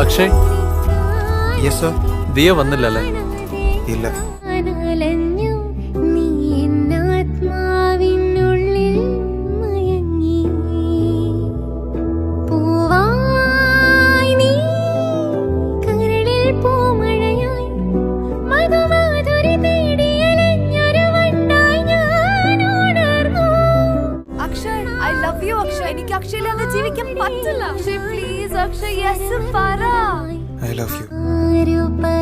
Akshay, yes sir. Diya വന്നില്ലല്ലേ? ഇല്ല. എനിക്ക് അക്ഷയില്ലാതെ ജീവിക്കാൻ പറ്റില്ല. അക്ഷയ് പ്ലീസ്, അക്ഷയ് യെസ് പറ. I love U.